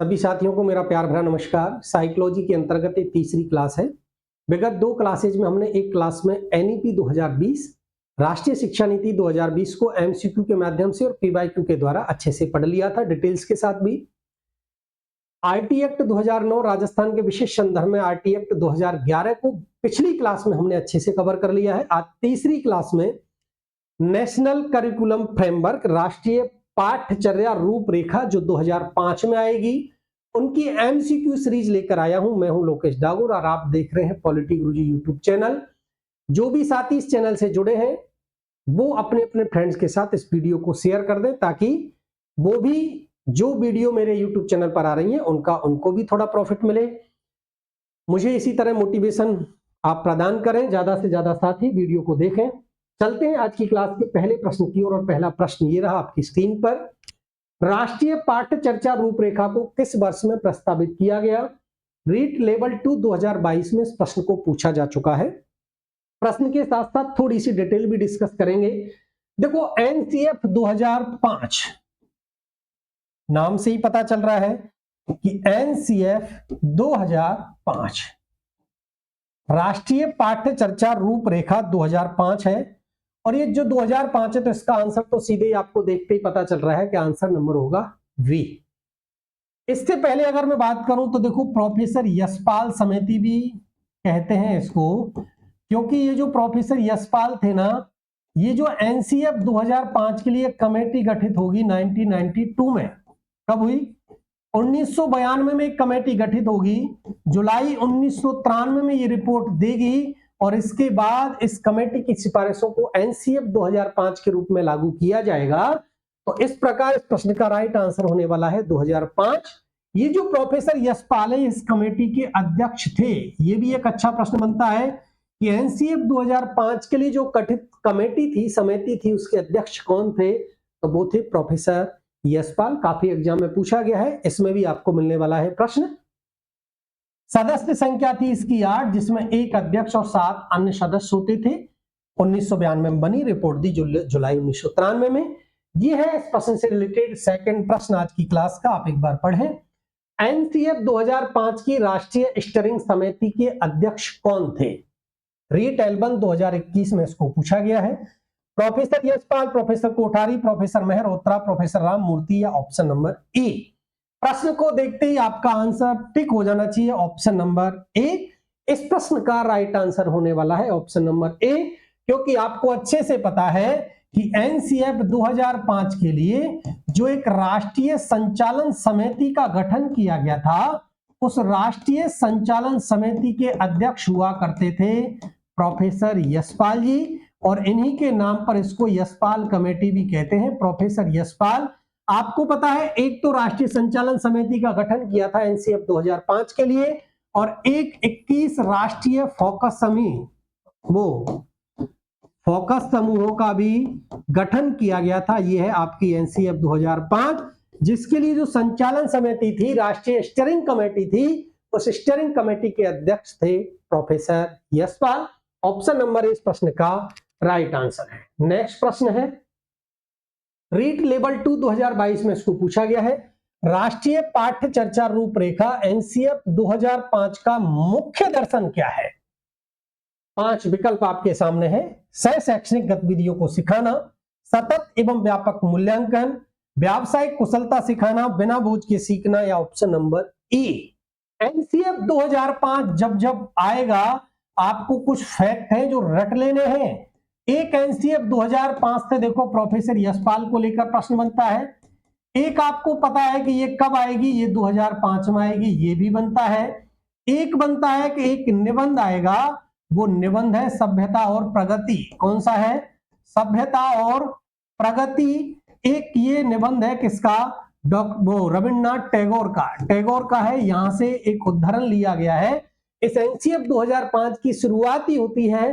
सभी साथियों को मेरा प्यार भरा नमस्कार। साइकोलॉजी के अंतर्गत ये तीसरी क्लास है। विगत दो क्लासेज में हमने एक क्लास में एनईपी 2020 राष्ट्रीय शिक्षा नीति 2020 को एमसीक्यू के माध्यम से और पीवाईक्यू के द्वारा अच्छे से पढ़ लिया था, डिटेल्स के साथ भी। आरटी एक्ट 2009 राजस्थान के विशेष संदर्भ में आरटी एक्ट 2011 को पिछली क्लास में हमने अच्छे से कवर कर लिया है। आज तीसरी क्लास में नेशनल करिकुलम फ्रेमवर्क राष्ट्रीय पाठ्यचर्या रूपरेखा जो 2005 में आएगी, उनकी एमसीक्यू सीरीज लेकर आया हूं। मैं हूं लोकेश डागोर और आप देख रहे हैं पॉलिटी गुरुजी यूट्यूब चैनल। जो भी साथी इस चैनल से जुड़े हैं वो अपने अपने फ्रेंड्स के साथ इस वीडियो को शेयर कर दें, ताकि वो भी जो वीडियो मेरे यूट्यूब चैनल पर आ रही है उनको भी थोड़ा प्रॉफिट मिले। मुझे इसी तरह मोटिवेशन आप प्रदान करें, ज्यादा से ज्यादा साथी वीडियो को देखें। चलते हैं आज की क्लास के पहले प्रश्न की ओर। और पहला प्रश्न ये रहा आपकी स्क्रीन पर। राष्ट्रीय पाठ्यचर्या रूपरेखा को किस वर्ष में प्रस्तावित किया गया? रीट लेवल 2 2022 में इस प्रश्न को पूछा जा चुका है। प्रश्न के साथ साथ थोड़ी सी डिटेल भी डिस्कस करेंगे। देखो, एनसीएफ 2005 नाम से ही पता चल रहा है कि एनसीएफ 2005 राष्ट्रीय पाठ्यचर्या रूपरेखा 2005 है। और ये जो 2005 है तो इसका आंसर तो सीधे ही आपको देखते ही पता चल रहा है कि आंसर नंबर होगा वी। इससे पहले अगर मैं बात करूं तो देखो, प्रोफेसर यशपाल समिति भी कहते हैं इसको, क्योंकि ये जो प्रोफेसर यशपाल थे ना, ये जो एनसीएफ 2005 के लिए कमेटी गठित होगी 1992 में। कब हुई? 1992 में एक कमेटी गठित होगी। जुलाई 1993 में ये रिपोर्ट देगी और इसके बाद इस कमेटी की सिफारिशों को एनसीएफ 2005 के रूप में लागू किया जाएगा। तो इस प्रकार इस प्रश्न का राइट आंसर होने वाला है 2005। ये जो प्रोफेसर यशपाल है इस कमेटी के अध्यक्ष थे। ये भी एक अच्छा प्रश्न बनता है कि एनसीएफ 2005 के लिए जो गठित कमेटी थी, समिति थी, उसके अध्यक्ष कौन थे? तो वो थे प्रोफेसर यशपाल। काफी एग्जाम में पूछा गया है, इसमें भी आपको मिलने वाला है प्रश्न। सदस्य संख्या थी इसकी 8, जिसमें एक अध्यक्ष और 7 अन्य सदस्य होते थे। 1992 में बनी, रिपोर्ट दी जुलाई 1993 में। ये है इस प्रश्न से रिलेटेड सेकंड प्रश्न आज की क्लास का, आप एक बार पढ़ें। एनसीएफ 2005 की राष्ट्रीय स्टीयरिंग समिति के अध्यक्ष कौन थे? रीट एल्बन 2021 में इसको पूछा गया है। Professor Yashpal, professor Kothari, professor Mehrotra, professor Ram Murthy या ऑप्शन नंबर ए? प्रश्न को देखते ही आपका आंसर टिक हो जाना चाहिए, ऑप्शन नंबर ए। इस प्रश्न का राइट आंसर होने वाला है ऑप्शन नंबर ए, क्योंकि आपको अच्छे से पता है कि एनसीएफ 2005 के लिए जो एक राष्ट्रीय संचालन समिति का गठन किया गया था, उस राष्ट्रीय संचालन समिति के अध्यक्ष हुआ करते थे प्रोफेसर यशपाल जी, और इन्हीं के नाम पर इसको यशपाल कमेटी भी कहते हैं। प्रोफेसर यशपाल, आपको पता है एक तो राष्ट्रीय संचालन समिति का गठन किया था एनसीएफ 2005 के लिए, और एक 21 राष्ट्रीय फोकस समूहों का भी गठन किया गया था। यह है आपकी एनसीएफ 2005, जिसके लिए जो संचालन समिति थी, राष्ट्रीय स्टीयरिंग कमेटी थी, उस स्टीयरिंग कमेटी के अध्यक्ष थे प्रोफेसर यशपाल। ऑप्शन नंबर इस प्रश्न का राइट आंसर है। नेक्स्ट प्रश्न है, रीट लेवल 2 2022 में इसको पूछा गया है। राष्ट्रीय पाठ्यचर्या रूपरेखा एनसीएफ 2005 का मुख्य दर्शन क्या है? 5 विकल्प आपके सामने है। सह शैक्षणिक गतिविधियों को सिखाना, सतत एवं व्यापक मूल्यांकन, व्यावसायिक कुशलता सिखाना, बिना बोझ के सीखना या ऑप्शन नंबर ए? एनसीएफ 2005 जब आएगा आपको कुछ फैक्ट है जो रट लेने हैं। एक एनसीएफ 2005 से देखो प्रोफेसर यशपाल को लेकर प्रश्न बनता है। एक आपको पता है कि ये कब आएगी, ये 2005 में आएगी, ये भी बनता है। एक बनता है कि एक निबंध आएगा, वो निबंध है सभ्यता और प्रगति। कौन सा है? सभ्यता और प्रगति। एक ये निबंध है किसका? रविन्द्रनाथ टैगोर का है। यहां से एक उदाहरण लिया गया है। इस एनसीएफ 2005 की शुरुआत ही होती है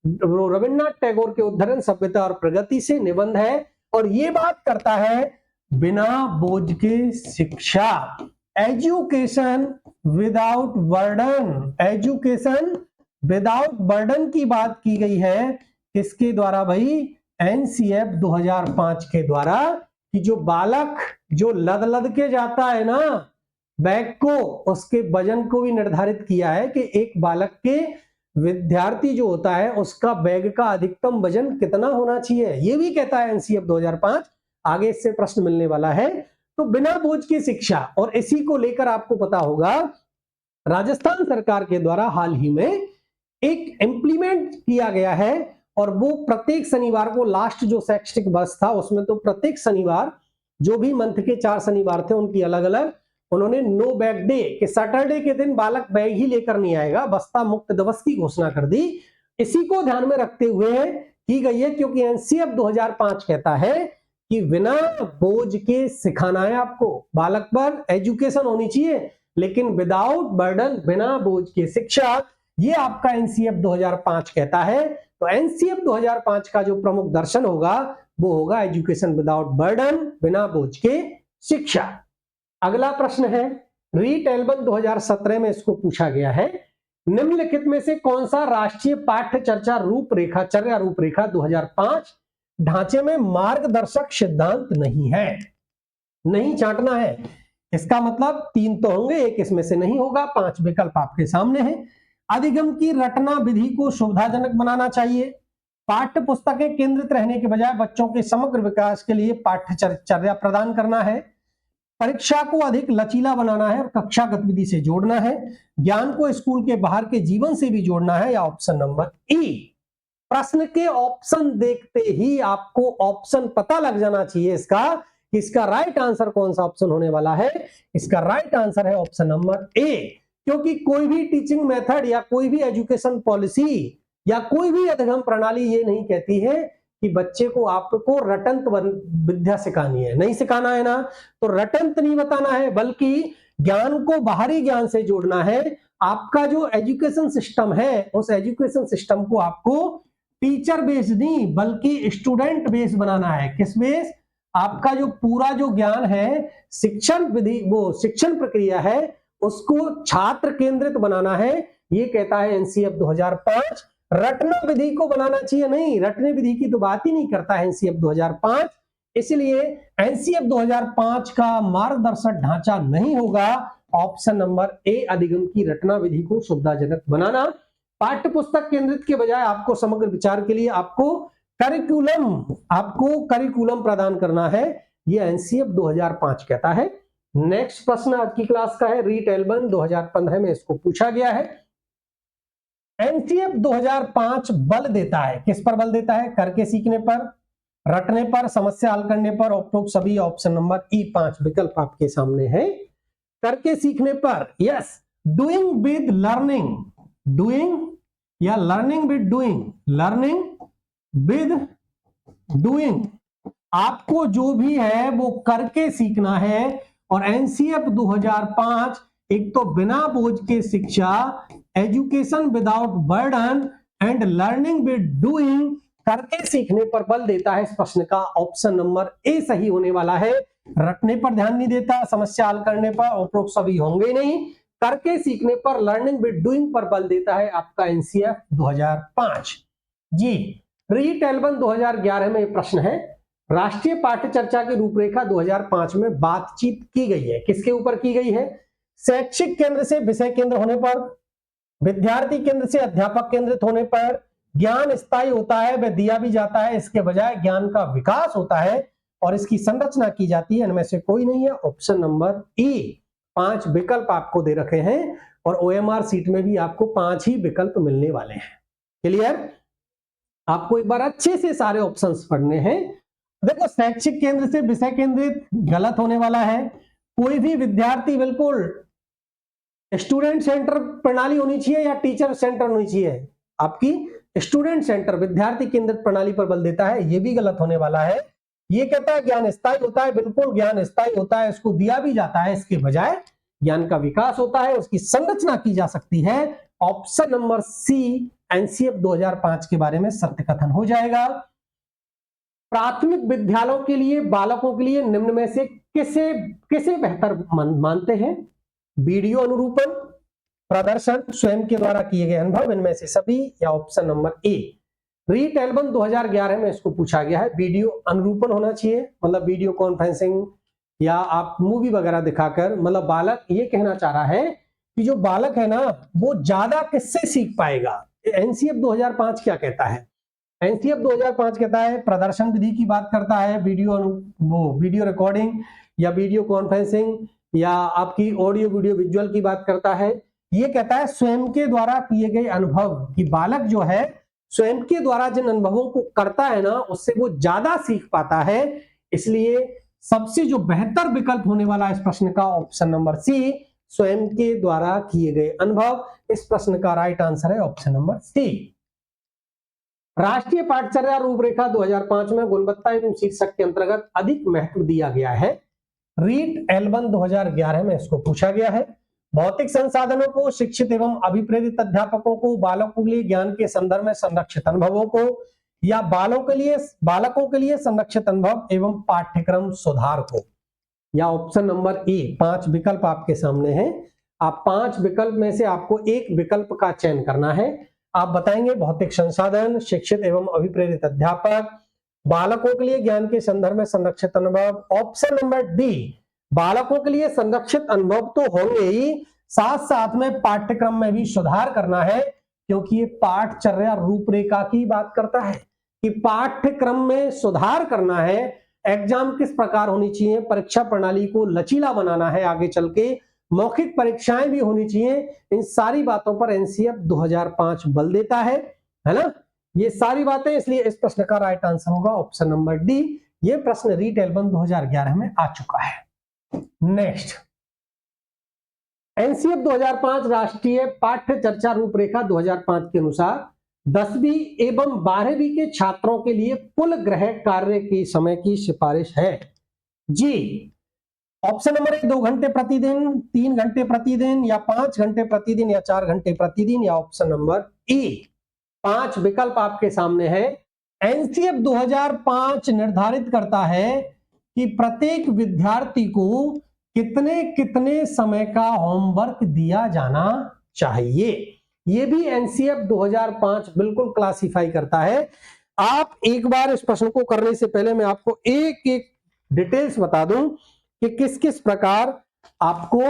रविन्द्रनाथ टैगोर के उद्धरण सभ्यता और प्रगति से। निबंध है और ये बात करता है बिना बोझ के शिक्षा, education without burden. Education without burden की बात की गई है। किसके द्वारा भाई? एनसीएफ 2005 के द्वारा। कि जो बालक जो लद लद के जाता है ना, बैग को, उसके वजन को भी निर्धारित किया है कि एक बालक के विद्यार्थी जो होता है उसका बैग का अधिकतम वजन कितना होना चाहिए, ये भी कहता है एनसीएफ 2005। आगे इससे प्रश्न मिलने वाला है। तो बिना बोझ की शिक्षा, और इसी को लेकर आपको पता होगा राजस्थान सरकार के द्वारा हाल ही में एक इंप्लीमेंट किया गया है, और वो प्रत्येक शनिवार को, लास्ट जो शैक्षिक वर्ष था उसमें तो प्रत्येक शनिवार, जो भी मंथ के 4 शनिवार थे उनकी अलग अलग, उन्होंने नो बैग डे कि सैटरडे के दिन बालक बैग ही लेकर नहीं आएगा, बस्ता मुक्त दिवस की घोषणा कर दी। इसी को ध्यान में रखते हुए की गई है, क्योंकि एनसीएफ 2005 कहता है कि बिना बोझ के सिखाना है आपको, बालक पर एजुकेशन होनी चाहिए लेकिन विदाउट बर्डन, बिना बोझ के शिक्षा, ये आपका एनसीएफ 2005 कहता है। तो एनसीएफ 2005 का जो प्रमुख दर्शन होगा वो होगा एजुकेशन विदाउट बर्डन, बिना बोझ के शिक्षा। अगला प्रश्न है, रीट एल्बन 2017 में इसको पूछा गया है, निम्नलिखित में से कौन सा राष्ट्रीय पाठ्य चर्चा रूपरेखा 2005 ढांचे में मार्गदर्शक सिद्धांत नहीं है? नहीं चाटना है, इसका मतलब 3 तो होंगे, एक इसमें से नहीं होगा। 5 विकल्प आपके सामने हैं। अधिगम की रटना विधि को सुविधाजनक बनाना चाहिए, पाठ्य पुस्तकें केंद्रित रहने के बजाय बच्चों के समग्र विकास के लिए पाठ्यचर्या प्रदान करना है, परीक्षा को अधिक लचीला बनाना है और कक्षा गतिविधि से जोड़ना है, ज्ञान को स्कूल के बाहर के जीवन से भी जोड़ना है, या ऑप्शन नंबर ई। प्रश्न के ऑप्शन देखते ही आपको ऑप्शन पता लग जाना चाहिए इसका राइट आंसर कौन सा ऑप्शन होने वाला है। इसका राइट आंसर है ऑप्शन नंबर ए, क्योंकि कोई भी टीचिंग मेथड या कोई भी एजुकेशन पॉलिसी या कोई भी अधिगम प्रणाली ये नहीं कहती है कि बच्चे को आपको रटंत विद्या सिखानी है, नहीं सिखाना है ना, तो रटंत नहीं बताना है, बल्कि ज्ञान को बाहरी ज्ञान से जोड़ना है। आपका जो एजुकेशन सिस्टम है उस एजुकेशन सिस्टम को आपको टीचर बेस्ड नहीं बल्कि स्टूडेंट बेस्ड बनाना है। किस बेस? आपका जो पूरा जो ज्ञान है, शिक्षण विधि, वो शिक्षण प्रक्रिया है, उसको छात्र केंद्रित बनाना है, ये कहता है एनसीएफ 2005। रटना विधि को बनाना चाहिए नहीं, रटने विधि की तो बात ही नहीं करता है एनसीएफ 2005। इसलिए एनसीएफ 2005 का मार्गदर्शक ढांचा नहीं होगा ऑप्शन नंबर ए, अधिगम की रटना विधि को सुविधाजनक बनाना। पाठ्य पुस्तक केंद्रित के बजाय आपको समग्र विचार के लिए आपको करिकुलम प्रदान करना है, ये एनसीएफ 2005 कहता है। नेक्स्ट प्रश्न आज की क्लास का है, रीट एल्बन 2015 में इसको पूछा गया है। एनसीएफ 2005 बल देता है, किस पर बल देता है? करके सीखने पर, रटने पर, समस्या हल करने पर, उपरोक्त सभी, ऑप्शन नंबर ई। 5 विकल्प आपके सामने है। करके सीखने पर, yes, doing with learning, doing या learning with doing, learning with doing, आपको जो भी है वो करके सीखना है। और एनसीएफ 2005 एक तो बिना बोझ के शिक्षा, education without burden and learning with doing, करके सीखने पर बल देता है। इस प्रश्न का ऑप्शन नंबर ए सही होने वाला है। रटने पर ध्यान नहीं देता, समस्या हल करने पर, उपरोक्त सभी होंगे नहीं, करके सीखने पर, लर्निंग विद डूइंग पर बल देता है आपका एनसीएफ 2005 जी। रीट एल्बन 2011 में प्रश्न है, राष्ट्रीय पाठ्य चर्चा की रूपरेखा 2005 में बातचीत की गई है, किसके ऊपर की गई है? शैक्षिक केंद्र से विषय केंद्र होने पर, विद्यार्थी केंद्र से अध्यापक केंद्रित होने पर, ज्ञान स्थायी होता है वह दिया भी जाता है, इसके बजाय ज्ञान का विकास होता है और इसकी संरचना की जाती है, इनमें से कोई नहीं है, ऑप्शन नंबर ई। 5 विकल्प आपको दे रखे हैं और ओएमआर सीट में भी आपको 5 ही विकल्प मिलने वाले हैं। क्लियर? आपको एक बार अच्छे से सारे ऑप्शंस पढ़ने हैं। देखो, शैक्षिक केंद्र से विषय केंद्रित गलत होने वाला है। कोई भी विद्यार्थी, बिल्कुल स्टूडेंट सेंटर प्रणाली होनी चाहिए या टीचर सेंटर होनी चाहिए? आपकी स्टूडेंट सेंटर, विद्यार्थी केंद्रित प्रणाली पर बल देता है, ये भी गलत होने वाला है। ये कहता है ज्ञान स्थायी होता है, बिल्कुल ज्ञान स्थायी होता है, इसको दिया भी जाता है, इसके बजाय ज्ञान का विकास होता है, उसकी संरचना की जा सकती है। ऑप्शन नंबर सी एनसीएफ 2005 के बारे में सत्य कथन हो जाएगा। प्राथमिक विद्यालयों के लिए बालकों के लिए निम्न में से किसे बेहतर मानते हैं? वीडियो अनुरूपण, प्रदर्शन, स्वयं के द्वारा किए गए अनुभव, इनमें से सभी, या ऑप्शन नंबर ए। रीट एल्बन 2011 में इसको पूछा गया है, वीडियो अनुरूपण होना चाहिए, मतलब वीडियो कॉन्फ्रेंसिंग या आप मूवी वगैरह दिखाकर, मतलब बालक ये कहना चाह रहा है कि जो बालक है ना वो ज्यादा किससे सीख पाएगा। एनसीएफ 2005 क्या कहता है? एनसीएफ 2005 कहता है प्रदर्शन विधि की बात करता है, वीडियो रिकॉर्डिंग या वीडियो कॉन्फ्रेंसिंग या आपकी ऑडियो वीडियो विजुअल की बात करता है। ये कहता है स्वयं के द्वारा किए गए अनुभव, कि बालक जो है स्वयं के द्वारा जिन अनुभवों को करता है ना उससे वो ज्यादा सीख पाता है। इसलिए सबसे जो बेहतर विकल्प होने वाला इस प्रश्न का ऑप्शन नंबर सी, स्वयं के द्वारा किए गए अनुभव। इस प्रश्न का राइट आंसर है ऑप्शन नंबर सी। राष्ट्रीय पाठचर्या रूपरेखा 2005 में गुणवत्ता एवं शीर्षक के अंतर्गत अधिक महत्व दिया गया है। रीट L1 2011 में इसको पूछा गया है। भौतिक संसाधनों को, शिक्षित एवं अभिप्रेरित अध्यापकों को, बालकों के लिए ज्ञान के संदर्भ में संरक्षित अनुभवों को, या बालकों के लिए संरक्षित अनुभव एवं पाठ्यक्रम सुधार को, या ऑप्शन नंबर ए। 5 विकल्प आपके सामने हैं। आप 5 विकल्प में से आपको एक विकल्प का चयन करना है। आप बताएंगे भौतिक संसाधन, शिक्षित एवं अभिप्रेरित अध्यापक, बालकों के लिए ज्ञान के संदर्भ में संरक्षित अनुभव। ऑप्शन नंबर डी, बालकों के लिए संरक्षित अनुभव तो होंगे ही, साथ साथ में पाठ्यक्रम में भी सुधार करना है, क्योंकि ये पाठचर्या रूपरेखा की बात करता है कि पाठ्यक्रम में सुधार करना है। एग्जाम किस प्रकार होनी चाहिए, परीक्षा प्रणाली को लचीला बनाना है, आगे चल के मौखिक परीक्षाएं भी होनी चाहिए। इन सारी बातों पर एनसीएफ 2005 बल देता है ना, ये सारी बातें। इसलिए इस प्रश्न का राइट आंसर होगा ऑप्शन नंबर डी। ये प्रश्न रीट L1 2011 में आ चुका है। नेक्स्ट, एनसीएफ 2005 राष्ट्रीय पाठ्य चर्चा रूपरेखा 2005 के अनुसार 10वीं एवं 12वीं के छात्रों के लिए कुल गृह कार्य के समय की सिफारिश है। जी, ऑप्शन नंबर 1 2 घंटे प्रतिदिन, 3 घंटे प्रतिदिन, या 5 घंटे प्रतिदिन, या 4 घंटे प्रतिदिन, या ऑप्शन नंबर ए। 5 विकल्प आपके सामने है। एनसीएफ 2005 निर्धारित करता है कि प्रत्येक विद्यार्थी को कितने कितने समय का होमवर्क दिया जाना चाहिए। ये भी एनसीएफ 2005 बिल्कुल क्लासिफाई करता है। आप एक बार इस प्रश्न को करने से पहले मैं आपको एक एक डिटेल्स बता दूं कि किस किस प्रकार आपको,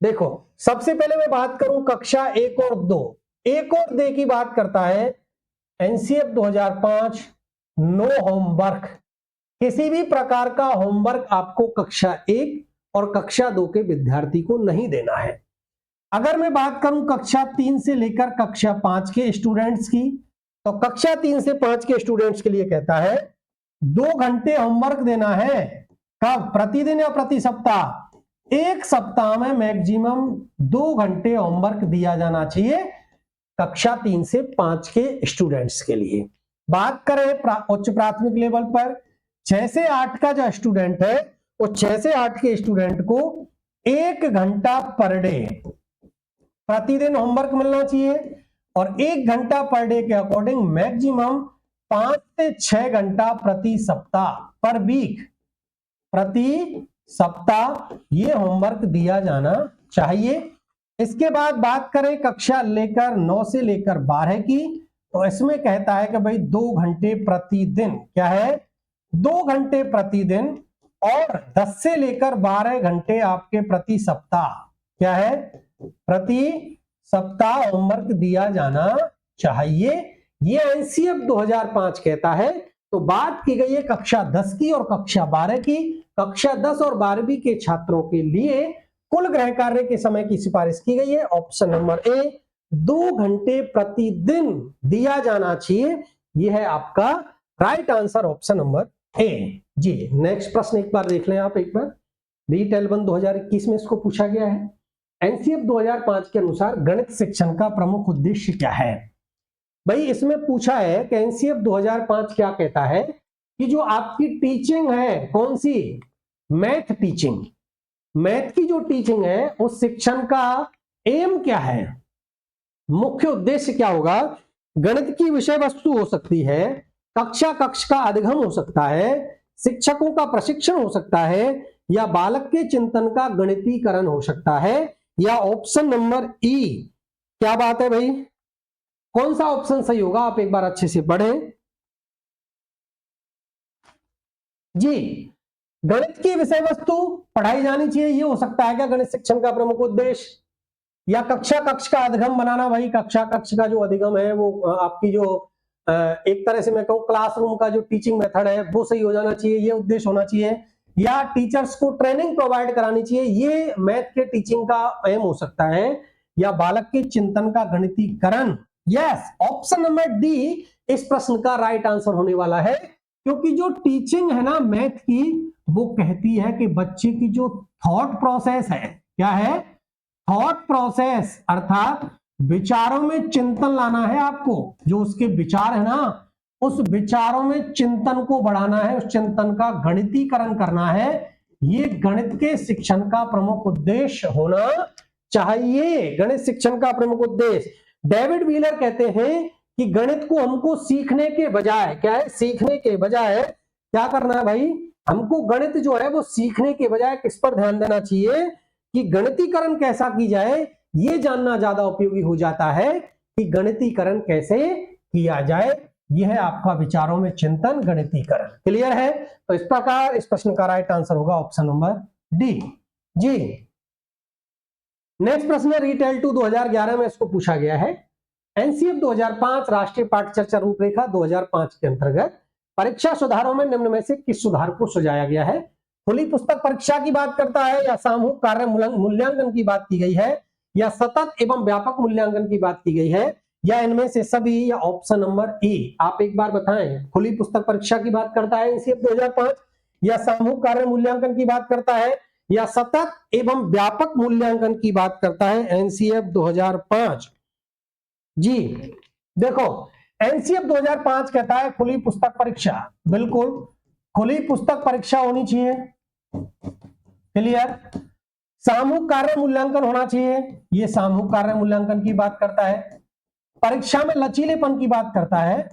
देखो सबसे पहले मैं बात करूं कक्षा 1 और 2। 1 और 2 की बात करता है एनसीएफ 2005, नो होमवर्क, किसी भी प्रकार का होमवर्क आपको कक्षा 1 और कक्षा 2 के विद्यार्थी को नहीं देना है। अगर मैं बात करूं कक्षा 3 से लेकर कक्षा 5 के स्टूडेंट्स की, तो कक्षा 3 से 5 के स्टूडेंट्स के लिए कहता है 2 घंटे होमवर्क देना है। कब? प्रतिदिन या प्रति सप्ताह? एक सप्ताह में मैक्सिमम 2 घंटे होमवर्क दिया जाना चाहिए कक्षा 3 से 5 के स्टूडेंट्स के लिए। बात करें उच्च प्राथमिक लेवल पर, 6 से 8 का जो स्टूडेंट है वो 6 से 8 के स्टूडेंट को 1 घंटा पर डे प्रतिदिन होमवर्क मिलना चाहिए, और 1 घंटा पर डे के अकॉर्डिंग मैक्सिमम 5 से 6 घंटा प्रति सप्ताह, पर वीक, प्रति सप्ताह ये होमवर्क दिया जाना चाहिए। इसके बाद बात करें कक्षा 9 से लेकर 12 की, तो इसमें कहता है कि भाई 2 घंटे प्रतिदिन, क्या है? 2 घंटे प्रतिदिन, और 10 से लेकर 12 घंटे आपके प्रति सप्ताह, क्या है? प्रति सप्ताह होमवर्क दिया जाना चाहिए। ये एनसीएफ 2005 कहता है। तो बात की गई है कक्षा 10 की और कक्षा 12 की। कक्षा 10 और 12वीं के छात्रों के लिए कुल गृह कार्य के समय की सिफारिश की गई है ऑप्शन नंबर ए, 2 घंटे प्रतिदिन दिया जाना चाहिए। यह है आपका right answer option number A. जी, नेक्स्ट प्रश्न एक बार देख लें आप एक बार। रीट L1 2021 में इसको पूछा गया है। एनसीएफ 2005 के अनुसार गणित शिक्षण का प्रमुख उद्देश्य क्या है? भाई इसमें पूछा है कि एनसीएफ 2005 क्या कहता है कि जो आपकी टीचिंग है, कौन सी? मैथ टीचिंग, मैथ की जो टीचिंग है उस शिक्षण का एम क्या है, मुख्य उद्देश्य क्या होगा? गणित की विषय वस्तु हो सकती है, कक्षा कक्ष का अधिगम हो सकता है, शिक्षकों का प्रशिक्षण हो सकता है, या बालक के चिंतन का गणितीकरण हो सकता है, या ऑप्शन नंबर ई। क्या बात है भाई, कौन सा ऑप्शन सही होगा? आप एक बार अच्छे से पढ़ें। जी, गणित की विषय वस्तु पढ़ाई जानी चाहिए, ये हो सकता है क्या गणित शिक्षण का प्रमुख उद्देश्य? या कक्षा कक्ष का अधिगम बनाना, भाई कक्षा कक्ष का जो अधिगम है वो आपकी जो एक तरह से मैं कहूँ क्लासरूम का जो टीचिंग मेथड है वो सही हो जाना चाहिए, ये उद्देश्य होना चाहिए। या टीचर्स को ट्रेनिंग प्रोवाइड करानी चाहिए, ये मैथ के टीचिंग का एम हो सकता है। या बालक के चिंतन का गणितीकरण। यस, ऑप्शन नंबर डी इस प्रश्न का राइट आंसर होने वाला है, क्योंकि जो टीचिंग है ना मैथ की, वो कहती है कि बच्चे की जो थॉट प्रोसेस है, क्या है? थॉट प्रोसेस, अर्थात विचारों में चिंतन लाना है आपको। जो उसके विचार है ना, उस विचारों में चिंतन को बढ़ाना है, उस चिंतन का गणितीकरण करना है। ये गणित के शिक्षण का प्रमुख उद्देश्य होना चाहिए, गणित शिक्षण का प्रमुख उद्देश्य। डेविड व्हीलर कहते हैं कि गणित को हमको सीखने के बजाय, क्या है? सीखने के बजाय क्या करना है भाई? हमको गणित जो है वो सीखने के बजाय किस पर ध्यान देना चाहिए कि गणितीकरण कैसा की जाए, ये जानना ज्यादा उपयोगी हो जाता है कि गणितीकरण कैसे किया जाए। यह है आपका विचारों में चिंतन, गणितीकरण। क्लियर है? तो इस प्रकार इस प्रश्न का राइट आंसर होगा ऑप्शन नंबर डी। जी, नेक्स्ट प्रश्न है रीटेल टू 2011 में इसको पूछा गया है। एनसीएफ 2005 राष्ट्रीय पाठ चर्चा रूपरेखा 2005 के अंतर्गत परीक्षा सुधारों में निम्न में से किस सुधार को सुझाया गया है? खुली पुस्तक परीक्षा की बात करता है, या सामूहिक कार्य मूल्यांकन की बात की गई है, या सतत एवं व्यापक मूल्यांकन की बात की गई है, या इनमें से सभी, या ऑप्शन नंबर ए? आप एक बार बताएं, खुली पुस्तक परीक्षा की बात करता है एनसीएफ 2005, या सामूहिक कार्य मूल्यांकन की बात करता है, या सतत एवं व्यापक मूल्यांकन की बात करता है एनसीएफ 2005? जी देखो, एनसीएफ 2005 कहता है खुली पुस्तक परीक्षा, बिल्कुल खुली पुस्तक परीक्षा होनी चाहिए। क्लियर? सामूहिक कार्य मूल्यांकन होना चाहिए, ये सामूहिक कार्य मूल्यांकन की बात करता है। परीक्षा में लचीलेपन की बात करता है,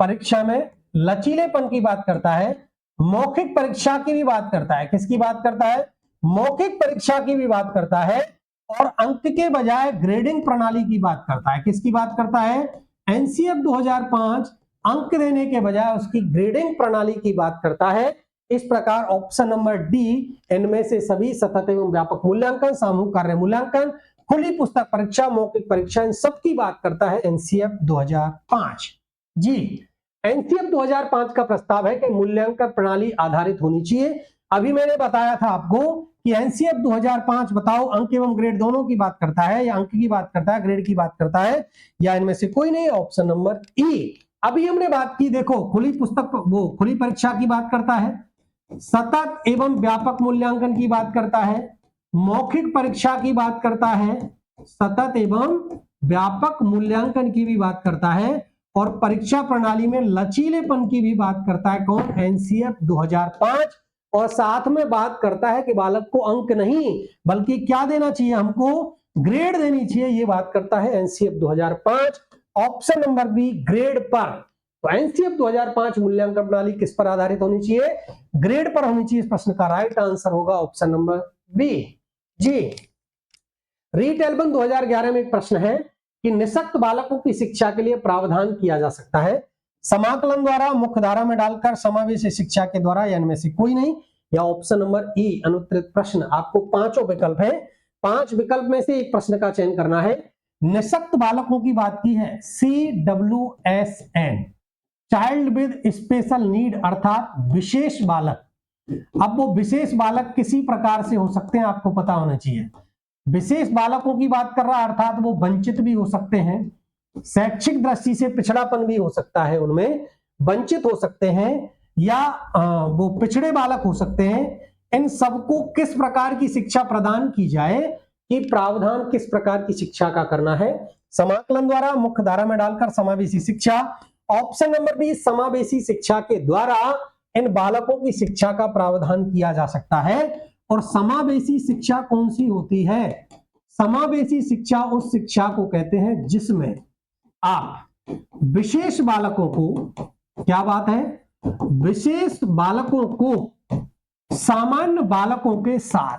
परीक्षा में लचीलेपन की बात करता है। मौखिक परीक्षा की भी बात करता है, किसकी बात करता है? मौखिक परीक्षा की भी बात करता है। और अंक के बजाय ग्रेडिंग प्रणाली की बात करता है, किसकी बात करता है? एनसीएफ 2005 अंक देने के बजाय उसकी ग्रेडिंग प्रणाली की बात करता है। इस प्रकार ऑप्शन नंबर डी इनमें से सभी सतत एवं व्यापक मूल्यांकन, सामूहिक कार्य मूल्यांकन, खुली पुस्तक परीक्षा, मौखिक परीक्षा, इन सब की बात करता है एनसीएफ 2005। जी, एनसीएफ 2005 का प्रस्ताव है कि मूल्यांकन प्रणाली आधारित होनी चाहिए। अभी मैंने बताया था आपको कि एनसीएफ 2005 बताओ अंक एवं ग्रेड दोनों की बात करता है, या अंक की बात करता है, ग्रेड की बात करता है, या इनमें से कोई नहीं? ऑप्शन नंबर ई। अभी हमने बात की, देखो खुली पुस्तक, वो खुली परीक्षा की बात करता है, सतत एवं व्यापक मूल्यांकन की बात करता है, मौखिक परीक्षा की बात करता है, सतत एवं व्यापक मूल्यांकन की भी बात करता है, और परीक्षा प्रणाली में लचीलेपन की भी बात करता है। कौन? एनसीएफ 2005। और साथ में बात करता है कि बालक को अंक नहीं बल्कि क्या देना चाहिए? हमको ग्रेड देनी चाहिए, ये बात करता है NCF 2005। Option number B, grade पर। तो एनसीएफ 2005 मूल्यांकन प्रणाली किस पर आधारित होनी चाहिए? ग्रेड पर होनी चाहिए। इस प्रश्न का राइट आंसर होगा ऑप्शन नंबर बी। जी, रीट एल्बम 2011 में एक प्रश्न है कि निःशक्त बालकों की शिक्षा के लिए प्रावधान किया जा सकता है समाकलन द्वारा, मुख्य धारा में डालकर, समावेशी शिक्षा के द्वारा, या इनमें से कोई नहीं? या ऑप्शन नंबर ई अनुत्तरित प्रश्न। आपको पांचों विकल्प है, 5 विकल्प में से एक प्रश्न का चयन करना है। निःशक्त बालकों की बात की है, CWSN, child with special need, अर्थात विशेष बालक। अब वो विशेष बालक किसी प्रकार से हो सकते हैं, आपको पता होना चाहिए। विशेष बालकों की बात कर रहा, अर्थात वो वंचित भी हो सकते हैं, शैक्षिक दृष्टि से पिछड़ापन भी हो सकता है, उनमें वंचित हो सकते हैं, या वो पिछड़े बालक हो सकते हैं। इन सबको किस प्रकार की शिक्षा प्रदान की जाए, कि प्रावधान किस प्रकार की शिक्षा का करना है? समाकलन द्वारा, मुख्य धारा में डालकर, समावेशी शिक्षा। ऑप्शन नंबर बी, समावेशी शिक्षा के द्वारा इन बालकों की शिक्षा का प्रावधान किया जा सकता है। और समावेशी शिक्षा कौन सी होती है? समावेशी शिक्षा उस शिक्षा को कहते हैं जिसमें आप विशेष बालकों को, क्या बात है, विशेष बालकों को सामान्य बालकों के साथ,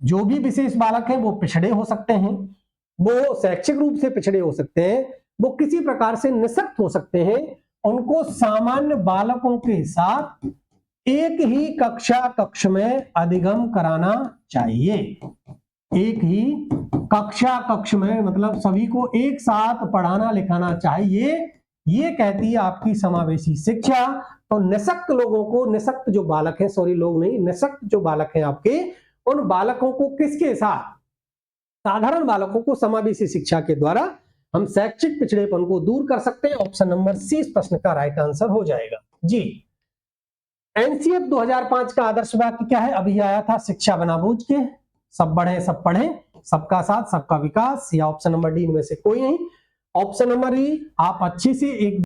जो भी विशेष बालक हैं वो पिछड़े हो सकते हैं, वो शैक्षिक रूप से पिछड़े हो सकते हैं, वो किसी प्रकार से निःशक्त हो सकते हैं, उनको सामान्य बालकों के साथ एक ही कक्षा कक्ष में अधिगम कराना चाहिए। एक ही कक्षा कक्ष में मतलब सभी को एक साथ पढ़ाना लिखाना चाहिए, ये कहती है आपकी समावेशी शिक्षा। तो निशक्त लोगों को, निशक्त जो बालक हैं, सॉरी लोग नहीं, निशक्त जो बालक हैं आपके, उन बालकों को किसके साथ, साधारण बालकों को समावेशी शिक्षा के द्वारा हम शैक्षिक पिछड़ेपन को दूर कर सकते हैं। ऑप्शन नंबर सी इस प्रश्न का राइट आंसर हो जाएगा जी। एनसीएफ 2005 का आदर्श वाक्य क्या है? अभी आया था, शिक्षा बना बूझ के, सब बढ़े सब पढ़े, सबका साथ सबका विकास, या ऑप्शन नंबर डी इनमें से कोई नहीं। ऑप्शन नंबर ई आप अच्छे से एक